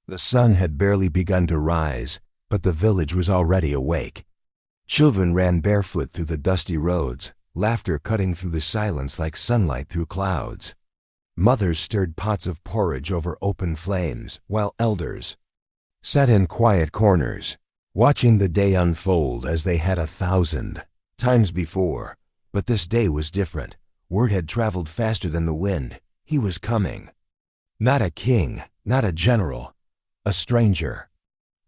The sun had barely begun to rise, but the village was already awake. Children ran barefoot through the dusty roads, laughter cutting through the silence like sunlight through clouds. Mothers stirred pots of porridge over open flames, while elders sat in quiet corners, watching the day unfold as they had 1,000 times before. But this day was different. Word had traveled faster than the wind. He was coming. Not a king, not a general, a stranger.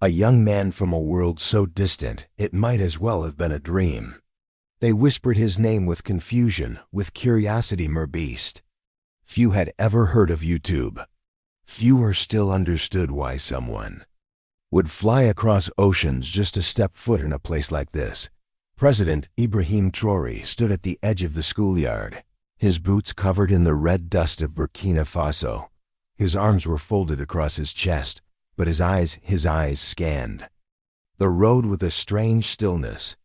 A young man from a world so distant it might as well have been a dream. They whispered his name with confusion, with curiosity. MrBeast. Few had ever heard of YouTube. Fewer still understood why someone would fly across oceans just to step foot in a place like this. President Ibrahim Traoré stood at the edge of the schoolyard, his boots covered in the red dust of Burkina Faso. His arms were folded across his chest, but his eyes scanned the road with a strange stillness.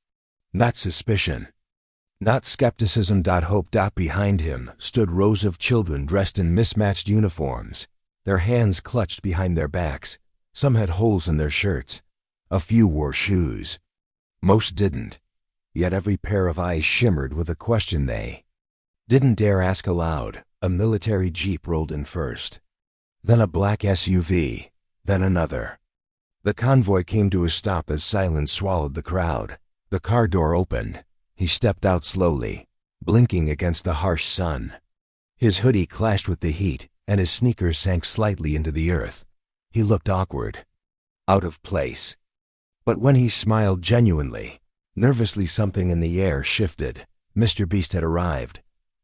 Not suspicion, not skepticism. Hope. Behind him stood rows of children dressed in mismatched uniforms, their hands clutched behind their backs. Some had holes in their shirts. A few wore shoes. Most didn't. Yet every pair of eyes shimmered with a question they didn't dare ask aloud. A military jeep rolled in first, then a black SUV, then another. The convoy came to a stop as silence swallowed the crowd. The car door opened. He stepped out slowly, blinking against the harsh sun. His hoodie clashed with the heat, and his sneakers sank slightly into the earth. He looked awkward, out of place. But when he smiled genuinely, nervously, something in the air shifted. MrBeast had arrived.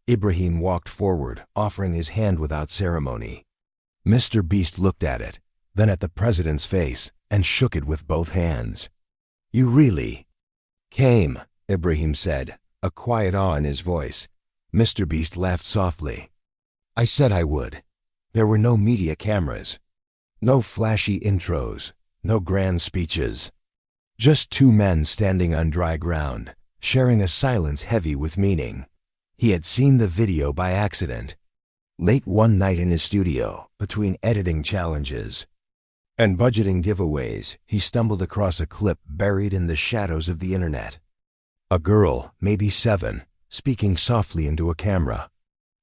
Ibrahim walked forward, offering his hand without ceremony. MrBeast looked at it, then at the president's face, and shook it with both hands. "You really came," Ibrahim said, a quiet awe in his voice. MrBeast laughed softly. "I said I would." There were no media cameras, no flashy intros, no grand speeches. Just two men standing on dry ground, sharing a silence heavy with meaning. He had seen the video by accident. Late one night in his studio, between editing challenges and budgeting giveaways, he stumbled across a clip buried in the shadows of the internet. A girl, maybe 7, speaking softly into a camera.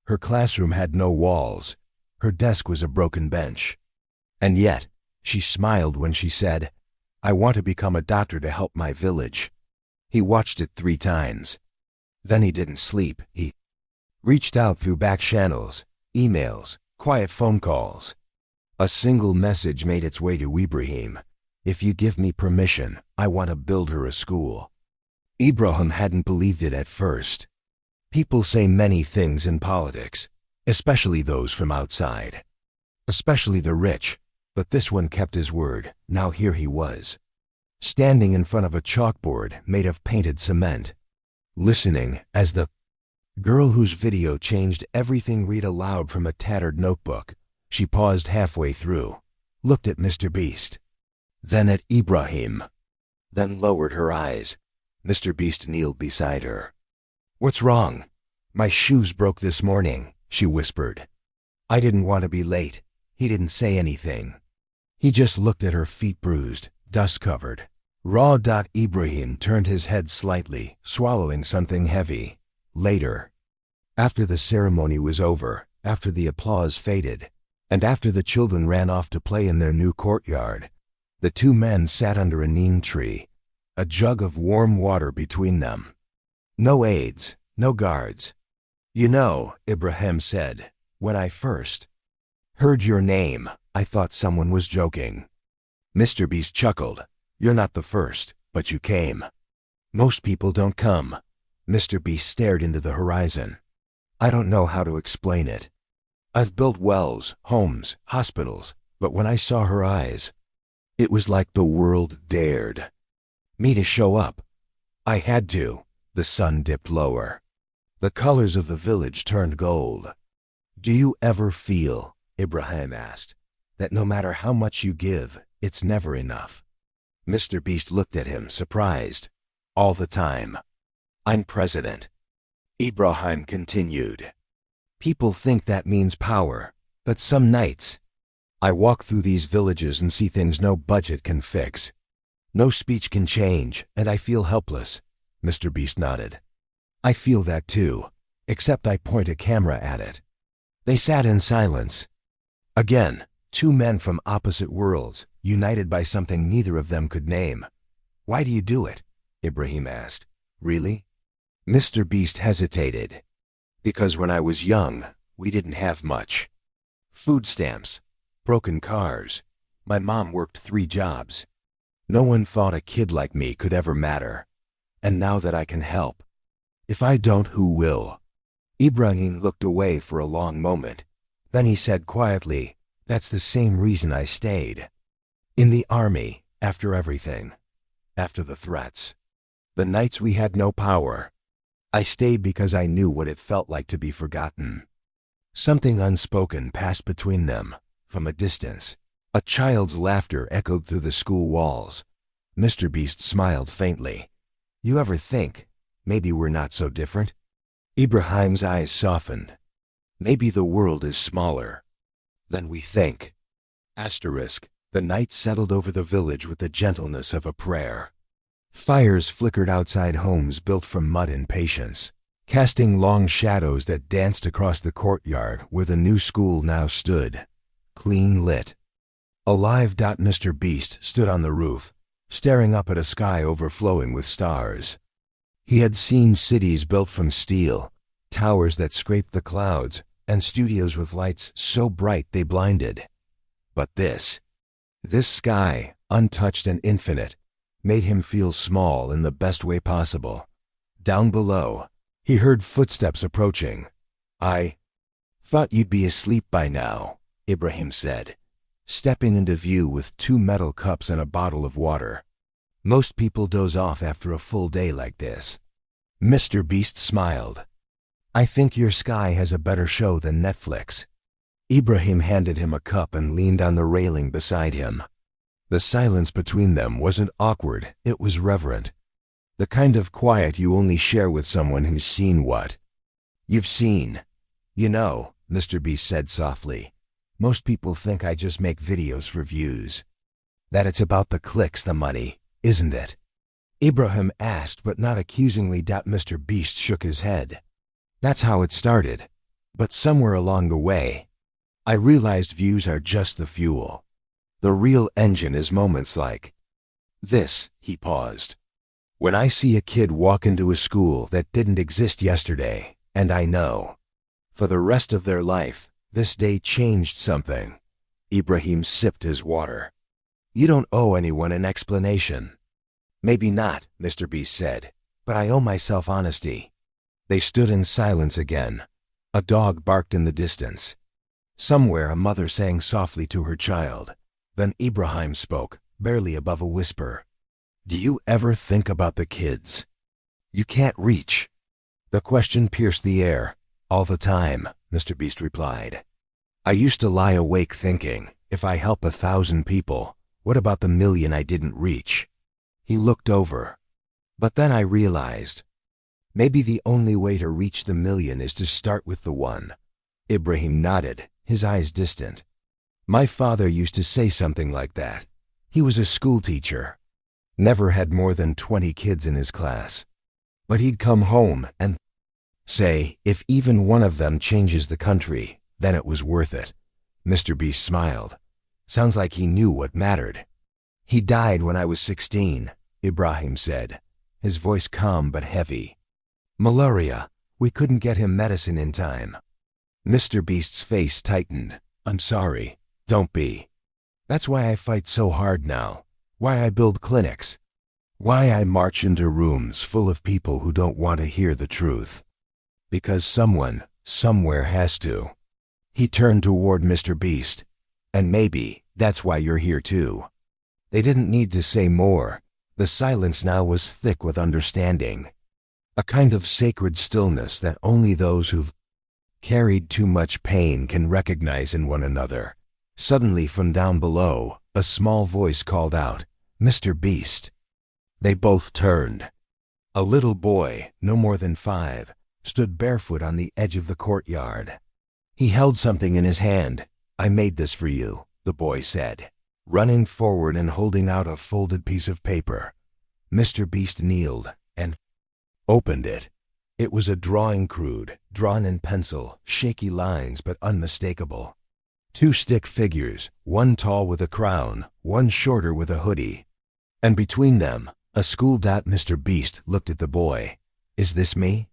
Her classroom had no walls. Her desk was a broken bench. And yet, she smiled when she said, "I want to become a doctor to help my village." He watched it 3 times. Then he didn't sleep. He reached out through back channels, emails, quiet phone calls. A single message made its way to Ibrahim. "If you give me permission, I want to build her a school." Ibrahim hadn't believed it at first. People say many things in politics, especially those from outside, especially the rich. But this one kept his word. Now here he was, standing in front of a chalkboard made of painted cement, listening as the girl whose video changed everything read aloud from a tattered notebook. She paused halfway through, looked at MrBeast, then at Ibrahim, then lowered her eyes. MrBeast kneeled beside her. "What's wrong?" "My shoes broke this morning," she whispered. "I didn't want to be late." He didn't say anything. He just looked at her feet, bruised, dust-covered, raw. Ibrahim turned his head slightly, swallowing something heavy. Later, after the ceremony was over, after the applause faded, and after the children ran off to play in their new courtyard, the 2 men sat under a neem tree, a jug of warm water between them. No aides, no guards. "You know," Ibrahim said, "when I first heard your name, I thought someone was joking." MrBeast chuckled. "You're not the first, but you came. Most people don't come." MrBeast stared into the horizon. "I don't know how to explain it. I've built wells, homes, hospitals, but when I saw her eyes, it was like the world dared me to show up. I had to." The sun dipped lower. The colors of the village turned gold. "Do you ever feel," Ibrahim asked, "that no matter how much you give, it's never enough?" MrBeast looked at him, surprised. "All the time. I'm president." Ibrahim continued. "People think that means power, but some nights I walk through these villages and see things no budget can fix. No speech can change, and I feel helpless. MrBeast nodded. I feel that too, except I point a camera at it. They sat in silence. Again, two men from opposite worlds, united by something neither of them could name. Why do you do it? Ibrahim asked. Really? MrBeast hesitated. Because when I was young, we didn't have much. Food stamps, broken cars. My mom worked 3 jobs. No one thought a kid like me could ever matter. And now that I can help, if I don't, who will? Ibrahim looked away for a long moment. Then he said quietly, that's the same reason I stayed. In the army, after everything. After the threats. The nights we had no power. I stayed because I knew what it felt like to be forgotten. Something unspoken passed between them, from a distance. A child's laughter echoed through the school walls. MrBeast smiled faintly. You ever think, maybe we're not so different? Ibrahim's eyes softened. Maybe the world is smaller than we think. Asterisk. The night settled over the village with the gentleness of a prayer. Fires flickered outside homes built from mud and patience, casting long shadows that danced across the courtyard where the new school now stood, clean lit. Alive. MrBeast stood on the roof, staring up at a sky overflowing with stars. He had seen cities built from steel, towers that scraped the clouds, and studios with lights so bright they blinded. But this sky, untouched and infinite, made him feel small in the best way possible. Down below, he heard footsteps approaching. I thought you'd be asleep by now, Ibrahim said, stepping into view with 2 metal cups and a bottle of water. Most people doze off after a full day like this. MrBeast smiled. I think your sky has a better show than Netflix. Ibrahim handed him a cup and leaned on the railing beside him. The silence between them wasn't awkward, it was reverent. The kind of quiet you only share with someone who's seen what you've seen. You know, MrBeast said softly, most people think I just make videos for views. That it's about the clicks, the money, isn't it? Ibrahim asked, but not accusingly. MrBeast shook his head. That's how it started. But somewhere along the way, I realized views are just the fuel. The real engine is moments like this. He paused. When I see a kid walk into a school that didn't exist yesterday, and I know, for the rest of their life, this day changed something. Ibrahim sipped his water. You don't owe anyone an explanation. Maybe not, MrBeast said, but I owe myself honesty. They stood in silence again. A dog barked in the distance. Somewhere a mother sang softly to her child. Then Ibrahim spoke, barely above a whisper. Do you ever think about the kids you can't reach? The question pierced the air. All the time, MrBeast replied. I used to lie awake thinking, if I help 1,000 people, what about the million I didn't reach? He looked over. But then I realized, maybe the only way to reach the million is to start with the one. Ibrahim nodded, his eyes distant. My father used to say something like that. He was a school teacher. Never had more than 20 kids in his class. But he'd come home and say, if even one of them changes the country, then it was worth it. MrBeast smiled. Sounds like he knew what mattered. He died when I was 16, Ibrahim said, his voice calm but heavy. Malaria. We couldn't get him medicine in time. MrBeast's face tightened. I'm sorry. Don't be. That's why I fight so hard now. Why I build clinics. Why I march into rooms full of people who don't want to hear the truth. Because someone, somewhere has to. He turned toward MrBeast. And maybe that's why you're here too. They didn't need to say more. The silence now was thick with understanding. A kind of sacred stillness that only those who've carried too much pain can recognize in one another. Suddenly from down below, a small voice called out, MrBeast. They both turned. A little boy, no more than 5, stood barefoot on the edge of the courtyard. He held something in his hand. I made this for you, the boy said, running forward and holding out a folded piece of paper. MrBeast kneeled and opened it. It was a drawing, crude, drawn in pencil, shaky lines but unmistakable. 2 stick figures, one tall with a crown, one shorter with a hoodie. And between them, a school. MrBeast looked at the boy. Is this me?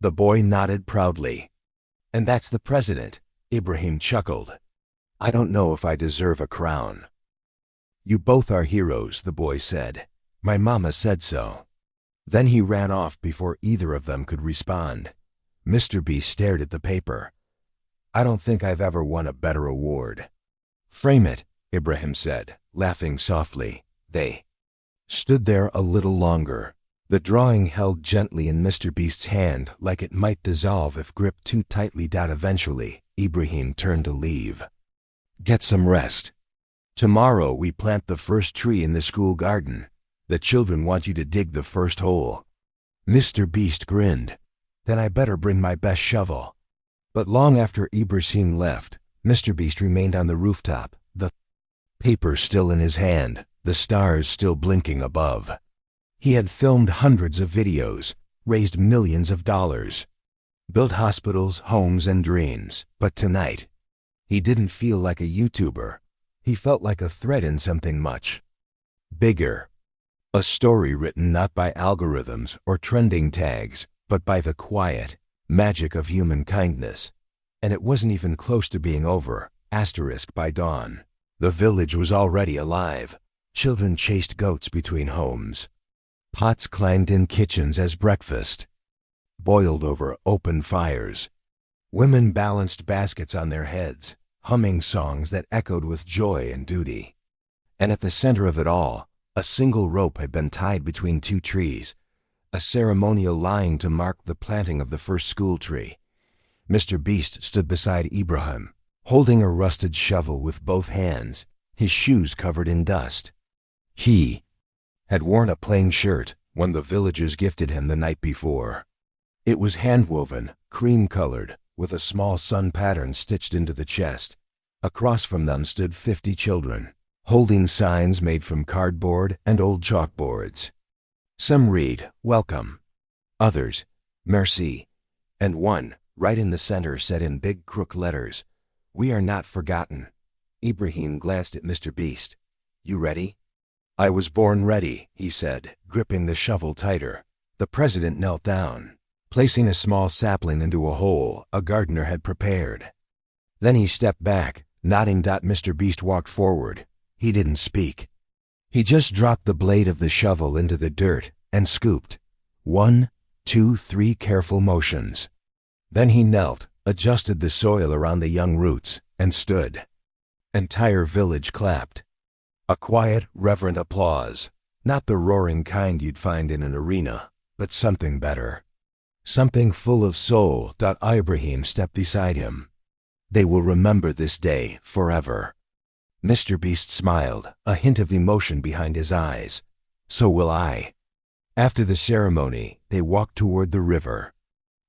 The boy nodded proudly. And that's the president, Ibrahim chuckled. I don't know if I deserve a crown. You both are heroes, the boy said. My mama said so. Then he ran off before either of them could respond. MrBeast stared at the paper. I don't think I've ever won a better award. Frame it, Ibrahim said, laughing softly. They stood there a little longer, the drawing held gently in MrBeast's hand like it might dissolve if gripped too tightly. Eventually, Ibrahim turned to leave. Get some rest. Tomorrow we plant the first tree in the school garden. The children want you to dig the first hole. MrBeast grinned. Then I better bring my best shovel. But long after Ibrahim left, MrBeast remained on the rooftop, the paper still in his hand, the stars still blinking above. He had filmed hundreds of videos, raised millions of dollars, built hospitals, homes, and dreams. But tonight, he didn't feel like a YouTuber. He felt like a thread in something much bigger. A story written not by algorithms or trending tags, but by the quiet magic of human kindness. And it wasn't even close to being over. By dawn, the village was already alive. Children chased goats between homes. Pots clanged in kitchens as breakfast boiled over open fires. Women balanced baskets on their heads, humming songs that echoed with joy and duty. And at the center of it all, a single rope had been tied between 2 trees, a ceremonial line to mark the planting of the first school tree. MrBeast stood beside Ibrahim, holding a rusted shovel with both hands, his shoes covered in dust. He had worn a plain shirt, one the villagers gifted him the night before. It was hand-woven, cream-colored, with a small sun pattern stitched into the chest. Across from them stood 50 children, holding signs made from cardboard and old chalkboards. Some read, "Welcome." Others, "Merci." And one, right in the center, said in big crook letters, "We are not forgotten." Ibrahim glanced at MrBeast. You ready? I was born ready, he said, gripping the shovel tighter. The president knelt down, placing a small sapling into a hole a gardener had prepared. Then he stepped back, nodding. MrBeast walked forward. He didn't speak. He just dropped the blade of the shovel into the dirt and scooped. 1, 2, 3 careful motions. Then he knelt, adjusted the soil around the young roots, and stood. Entire village clapped. A quiet, reverent applause. Not the roaring kind you'd find in an arena, but something better. Something full of soul. Ibrahim stepped beside him. They will remember this day forever. MrBeast smiled, a hint of emotion behind his eyes. So will I. After the ceremony, they walked toward the river.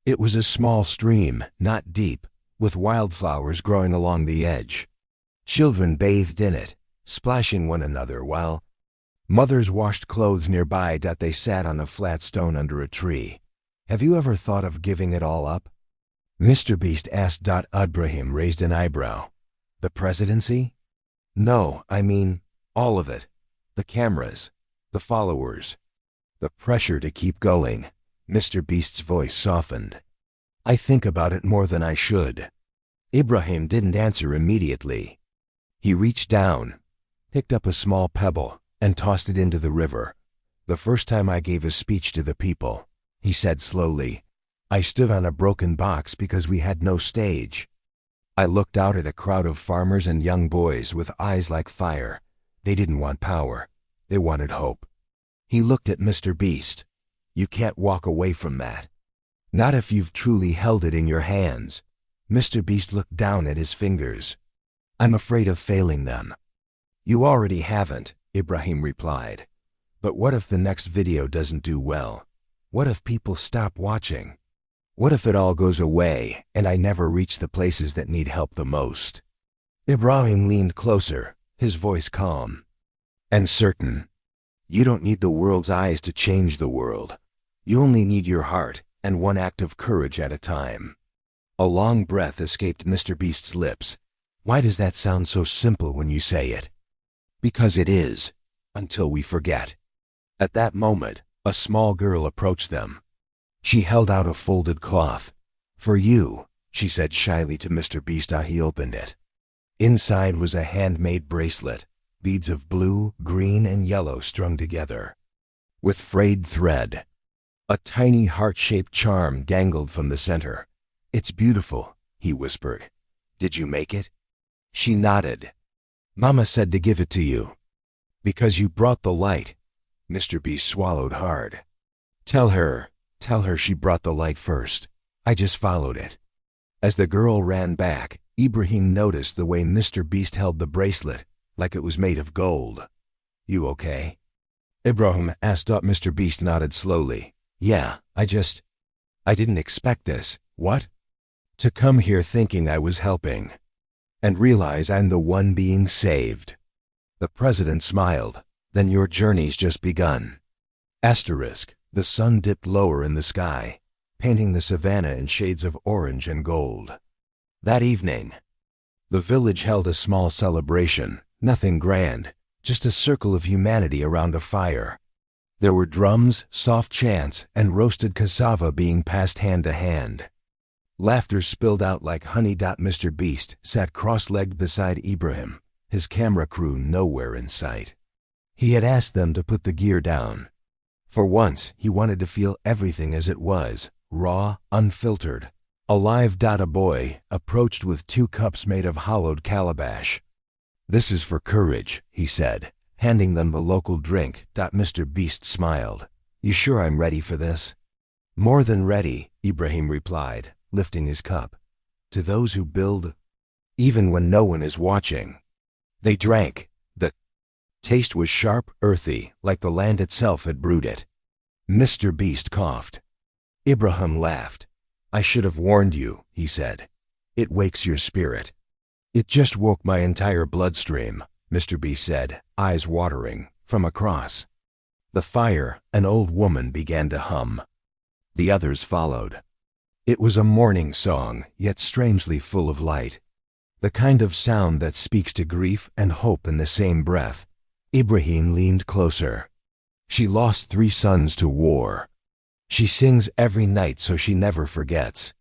It was a small stream, not deep, with wildflowers growing along the edge. Children bathed in it, splashing one another while mothers washed clothes nearby. They sat on a flat stone under a tree. Have you ever thought of giving it all up? MrBeast asked. Ibrahim raised an eyebrow. The presidency? No, I mean, all of it. The cameras, the followers, the pressure to keep going. MrBeast's voice softened. I think about it more than I should. Ibrahim didn't answer immediately. He reached down, picked up a small pebble, and tossed it into the river. The first time I gave a speech to the people, he said slowly, I stood on a broken box because we had no stage. I looked out at a crowd of farmers and young boys with eyes like fire. They didn't want power. They wanted hope. He looked at MrBeast. You can't walk away from that. Not if you've truly held it in your hands. MrBeast looked down at his fingers. I'm afraid of failing them. You already haven't, Ibrahim replied. But what if the next video doesn't do well? What if people stop watching? What if it all goes away and I never reach the places that need help the most? Ibrahim leaned closer, his voice calm and certain. You don't need the world's eyes to change the world. You only need your heart, and one act of courage at a time. A long breath escaped MrBeast's lips. Why does that sound so simple when you say it? Because it is, until we forget. At that moment, a small girl approached them. She held out a folded cloth. For you, she said shyly to MrBeast. He opened it. Inside was a handmade bracelet, beads of blue, green, and yellow strung together. With frayed thread, a tiny heart-shaped charm dangled from the center. It's beautiful, he whispered. Did you make it? She nodded. Mama said to give it to you. Because you brought the light. MrBeast swallowed hard. Tell her she brought the light first. I just followed it. As the girl ran back, Ibrahim noticed the way MrBeast held the bracelet, like it was made of gold. You okay? Ibrahim asked. MrBeast nodded slowly. Yeah, I didn't expect this. What? To come here thinking I was helping, and realize I'm the one being saved. The president smiled. Then your journey's just begun. Asterisk. The sun dipped lower in the sky, painting the savannah in shades of orange and gold. That evening, the village held a small celebration. Nothing grand, just a circle of humanity around a fire. There were drums, soft chants, and roasted cassava being passed hand to hand. Laughter spilled out like honey. MrBeast sat cross-legged beside Ibrahim, his camera crew nowhere in sight. He had asked them to put the gear down. For once, he wanted to feel everything as it was, raw, unfiltered, alive. A boy approached with 2 cups made of hollowed calabash. This is for courage, he said, handing them the local drink. MrBeast smiled. You sure I'm ready for this? More than ready, Ibrahim replied, lifting his cup. To those who build, even when no one is watching. They drank. The taste was sharp, earthy, like the land itself had brewed it. MrBeast coughed. Ibrahim laughed. I should have warned you, he said. It wakes your spirit. It just woke my entire bloodstream, MrBeast said, eyes watering, from across the fire. An old woman began to hum. The others followed. It was a morning song, yet strangely full of light. The kind of sound that speaks to grief and hope in the same breath. Ibrahim leaned closer. She lost 3 sons to war. She sings every night so she never forgets,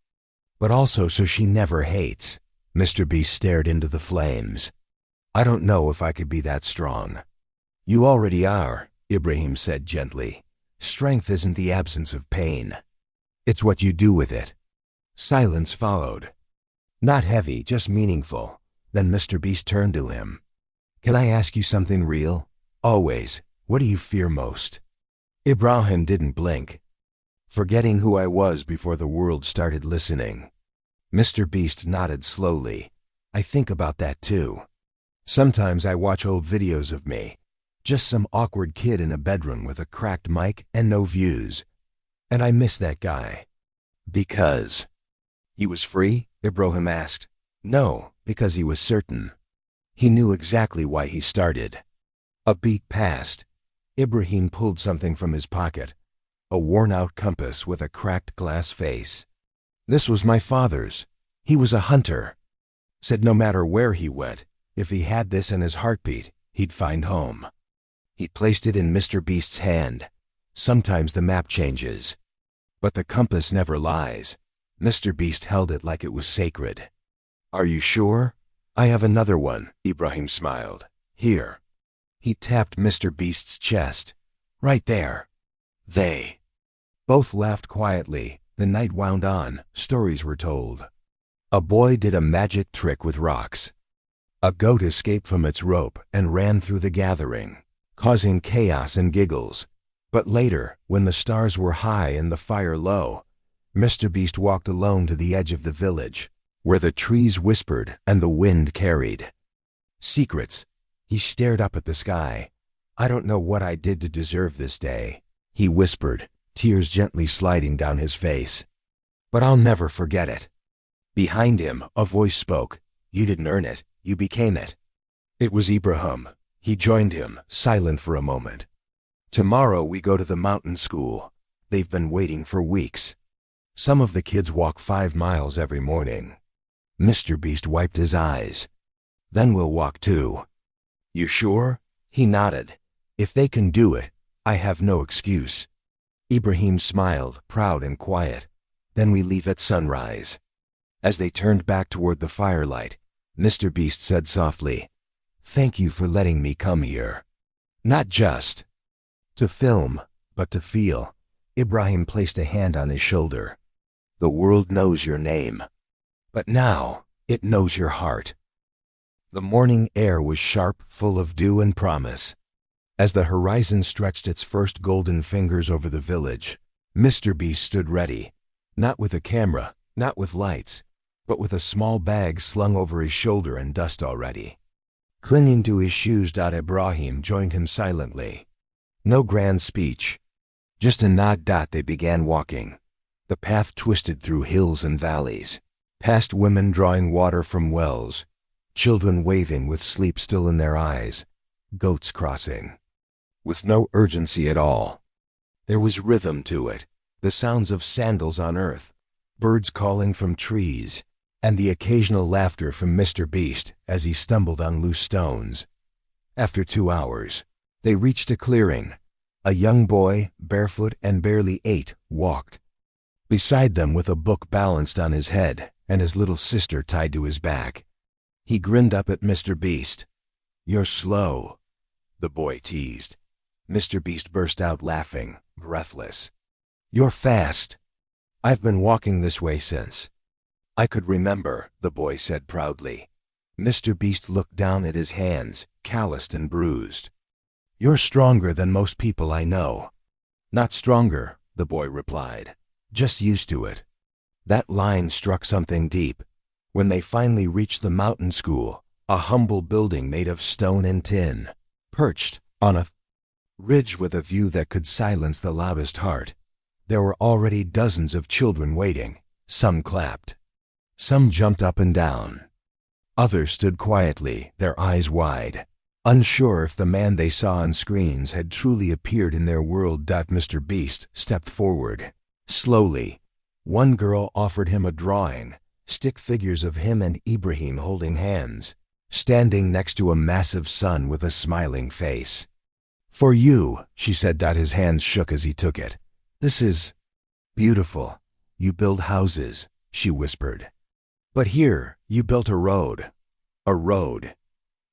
but also so she never hates. MrBeast stared into the flames. I don't know if I could be that strong. You already are, Ibrahim said gently. Strength isn't the absence of pain. It's what you do with it. Silence followed. Not heavy, just meaningful. Then MrBeast turned to him. Can I ask you something real? Always. What do you fear most? Ibrahim didn't blink. Forgetting who I was before the world started listening. MrBeast nodded slowly. I think about that too. Sometimes I watch old videos of me. Just some awkward kid in a bedroom with a cracked mic and no views. And I miss that guy. Because he was free? Ibrahim asked. No, because he was certain. He knew exactly why he started. A beat passed. Ibrahim pulled something from his pocket. A worn-out compass with a cracked glass face. This was my father's. He was a hunter. Said no matter where he went, if he had this in his heartbeat, he'd find home. He placed it in MrBeast's hand. Sometimes the map changes, but the compass never lies. MrBeast held it like it was sacred. Are you sure? I have another one, Ibrahim smiled. Here. He tapped MrBeast's chest. Right there. They both laughed quietly. The night wound on. Stories were told. A boy did a magic trick with rocks. A goat escaped from its rope and ran through the gathering, causing chaos and giggles. But later, when the stars were high and the fire low, MrBeast walked alone to the edge of the village, where the trees whispered and the wind carried secrets. He stared up at the sky. I don't know what I did to deserve this day, he whispered, tears gently sliding down his face. But I'll never forget it. Behind him, a voice spoke. You didn't earn it. You became it. It was Ibrahim. He joined him, silent for a moment. Tomorrow we go to the mountain school. They've been waiting for weeks. Some of the kids walk 5 miles every morning. MrBeast wiped his eyes. Then we'll walk too. You sure? He nodded. If they can do it, I have no excuse. Ibrahim smiled, proud and quiet. Then we leave at sunrise. As they turned back toward the firelight, MrBeast said softly, "Thank you for letting me come here. Not just to film, but to feel." Ibrahim placed a hand on his shoulder. "The world knows your name, but now it knows your heart." The morning air was sharp, full of dew and promise. As the horizon stretched its first golden fingers over the village, MrBeast stood ready, not with a camera, not with lights, but with a small bag slung over his shoulder and dust already. Clinging to his shoes, Ibrahim joined him silently. No grand speech, just a nod. They began walking. The path twisted through hills and valleys, past women drawing water from wells, children waving with sleep still in their eyes, goats crossing. With no urgency at all. There was rhythm to it, the sounds of sandals on earth, birds calling from trees, and the occasional laughter from MrBeast as he stumbled on loose stones. After 2 hours, they reached a clearing. A young boy, barefoot and barely 8, walked. Beside them, with a book balanced on his head and his little sister tied to his back. He grinned up at MrBeast. "You're slow," the boy teased. MrBeast burst out laughing, breathless. "You're fast. I've been walking this way since I could remember," the boy said proudly. MrBeast looked down at his hands, calloused and bruised. "You're stronger than most people I know." "Not stronger," the boy replied. "Just used to it." That line struck something deep. When they finally reached the mountain school, a humble building made of stone and tin, perched on a ridge with a view that could silence the loudest heart, there were already dozens of children waiting. Some clapped. Some jumped up and down. Others stood quietly, their eyes wide, unsure if the man they saw on screens had truly appeared in their world. MrBeast stepped forward. Slowly, one girl offered him a drawing, stick figures of him and Ibrahim holding hands, standing next to a massive sun with a smiling face. "For you," she said. His hands shook as he took it. "This is beautiful. You build houses," she whispered. "But here, you built a road." "A road."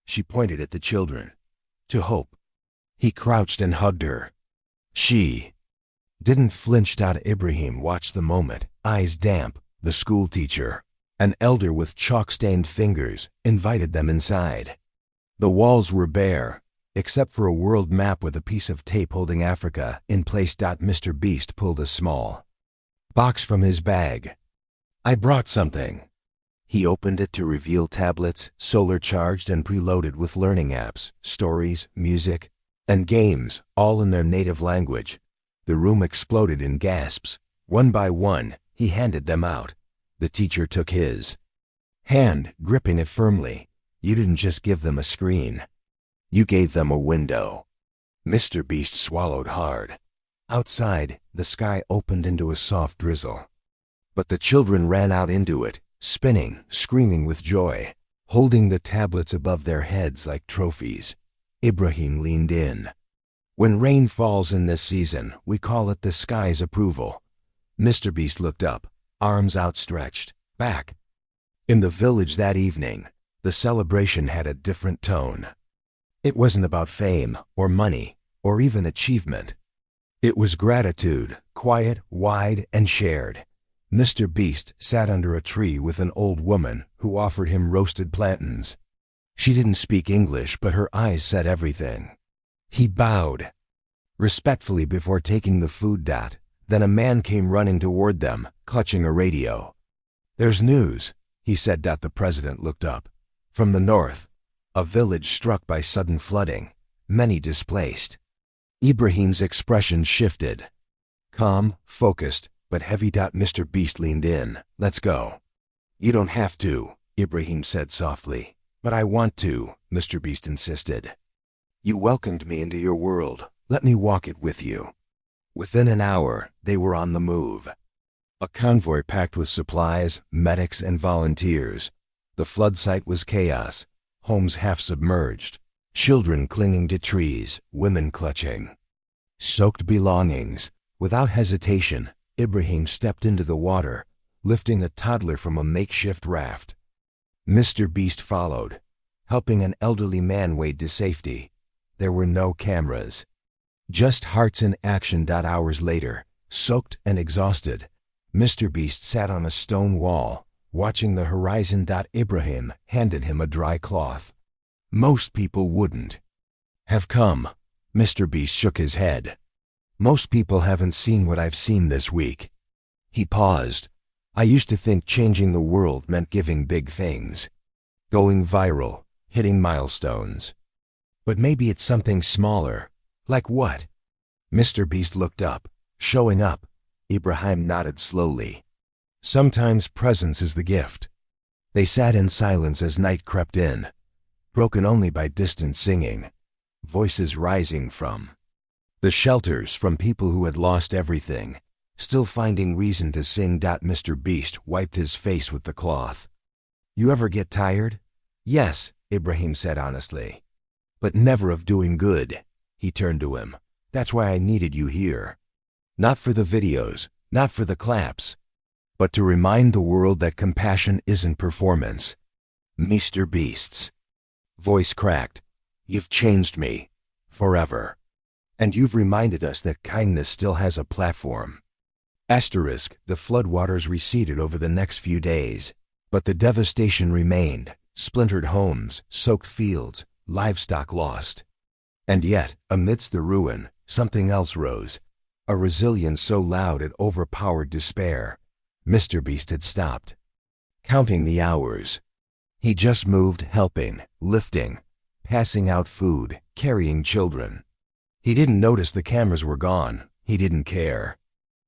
She pointed at the children. "To hope." He crouched and hugged her. She didn't flinch. Ibrahim watched the moment, eyes damp. The schoolteacher, an elder with chalk-stained fingers, invited them inside. The walls were bare, except for a world map with a piece of tape holding Africa in place. MrBeast pulled a small box from his bag. "I brought something." He opened it to reveal tablets, solar-charged and preloaded with learning apps, stories, music, and games, all in their native language. The room exploded in gasps. One by one, he handed them out. The teacher took his hand, gripping it firmly. "You didn't just give them a screen. You gave them a window." MrBeast swallowed hard. Outside, the sky opened into a soft drizzle. But the children ran out into it, spinning, screaming with joy, holding the tablets above their heads like trophies. Ibrahim leaned in. "When rain falls in this season, we call it the sky's approval." MrBeast looked up, arms outstretched, back. In the village that evening, the celebration had a different tone. It wasn't about fame or money or even achievement. It was gratitude, quiet, wide, and shared. MrBeast sat under a tree with an old woman who offered him roasted plantains. She didn't speak English, but her eyes said everything. He bowed respectfully before taking the food. Then a man came running toward them, clutching a radio. "There's news," he said. The president looked up. "From the north, a village struck by sudden flooding, many displaced." Ibrahim's expression shifted. Calm, focused, but heavy. MrBeast leaned in. "Let's go." "You don't have to," Ibrahim said softly. But I want to, MrBeast insisted. You welcomed me into your world. Let me walk it with you. Within an hour, they were on the move. A convoy packed with supplies, medics, and volunteers. The flood site was chaos, homes half submerged, children clinging to trees, women clutching. Soaked belongings. Without hesitation, Ibrahim stepped into the water, lifting a toddler from a makeshift raft. MrBeast followed, helping an elderly man wade to safety. There were no cameras. Just hearts in action. Hours later, soaked and exhausted, MrBeast sat on a stone wall, watching the horizon. Ibrahim handed him a dry cloth. Most people wouldn't have come. MrBeast shook his head. Most people haven't seen what I've seen this week. He paused. I used to think changing the world meant giving big things. Going viral, hitting milestones. But maybe it's something smaller. Like what? MrBeast looked up. Showing up. Ibrahim nodded slowly. Sometimes presence is the gift. They sat in silence as night crept in, broken only by distant singing, voices rising from the shelters, from people who had lost everything, still finding reason to sing. MrBeast wiped his face with the cloth. You ever get tired? Yes, Ibrahim said honestly. But never of doing good. He turned to him. That's why I needed you here. Not for the videos, not for the claps, but to remind the world that compassion isn't performance. MrBeast's voice cracked. You've changed me. Forever. And you've reminded us that kindness still has a platform. Asterisk, the floodwaters receded over the next few days, but the devastation remained. Splintered homes, soaked fields, livestock lost. And yet, amidst the ruin, something else rose. A resilience so loud it overpowered despair. MrBeast had stopped counting the hours. He just moved, helping, lifting, passing out food, carrying children. He didn't notice the cameras were gone. He didn't care.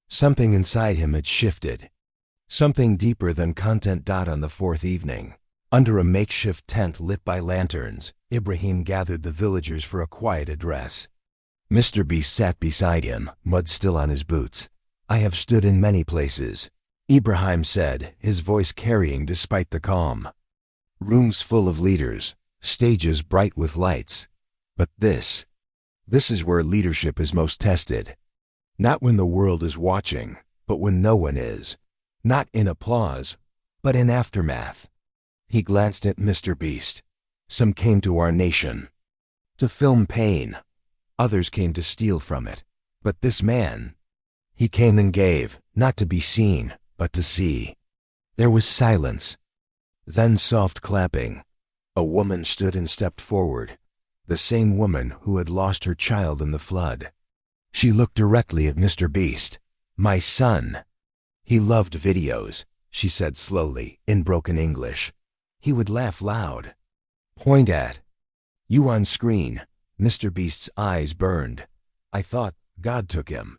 Something inside him had shifted. Something deeper than content. On the fourth evening, under a makeshift tent lit by lanterns, Ibrahim gathered the villagers for a quiet address. MrBeast sat beside him, mud still on his boots. I have stood in many places, Ibrahim said, his voice carrying despite the calm. Rooms full of leaders, stages bright with lights. But this is where leadership is most tested. Not when the world is watching, but when no one is. Not in applause, but in aftermath. He glanced at MrBeast. Some came to our nation to film pain. Others came to steal from it. But this man, he came and gave, not to be seen, but to see. There was silence. Then soft clapping. A woman stood and stepped forward. The same woman who had lost her child in the flood. She looked directly at MrBeast. My son. He loved videos, she said slowly, in broken English. He would laugh loud. Point at you on screen. MrBeast's eyes burned. I thought God took him.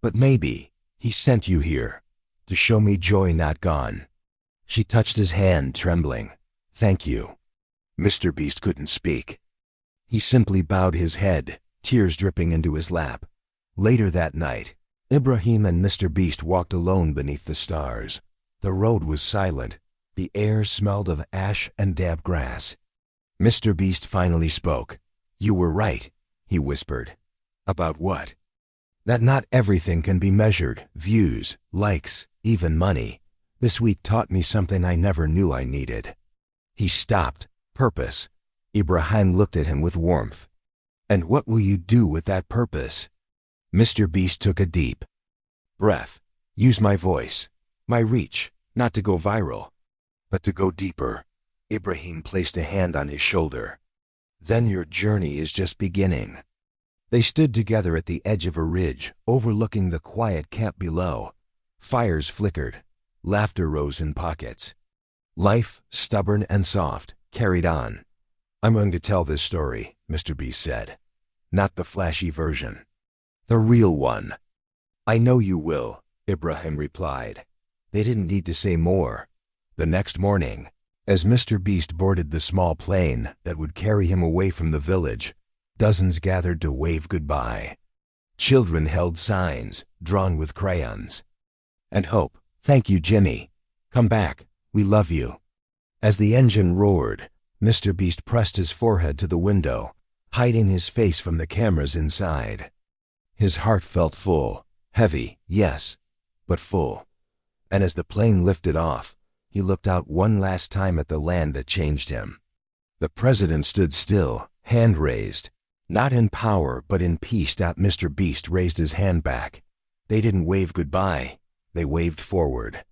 But maybe he sent you here to show me joy not gone. She touched his hand, trembling. Thank you. MrBeast couldn't speak. He simply bowed his head, tears dripping into his lap. Later that night, Ibrahim and MrBeast walked alone beneath the stars. The road was silent. The air smelled of ash and damp grass. MrBeast finally spoke. You were right, he whispered. About what? That not everything can be measured. Views, likes, even money. This week taught me something I never knew I needed. He stopped. Purpose. Ibrahim looked at him with warmth. And what will you do with that purpose? MrBeast took a deep breath. Use my voice, my reach, not to go viral, but to go deeper. Ibrahim placed a hand on his shoulder. Then your journey is just beginning. They stood together at the edge of a ridge, overlooking the quiet camp below. Fires flickered. Laughter rose in pockets. Life, stubborn and soft, carried on. I'm going to tell this story, MrBeast said. Not the flashy version. The real one. I know you will, Ibrahim replied. They didn't need to say more. The next morning, As Mr. Beast boarded the small plane that would carry him away from the village, dozens gathered to wave goodbye. Children held signs, drawn with crayons. And hope. "Thank you, Jimmy. Come back. We love you." As the engine roared, Mr. Beast pressed his forehead to the window, hiding his face from the cameras inside. His heart felt full, heavy, yes, but full. And as the plane lifted off, he looked out one last time at the land that changed him. The president stood still, hand raised. Not in power, but in peace. Mr. Beast raised his hand back. They didn't wave goodbye. They waved forward.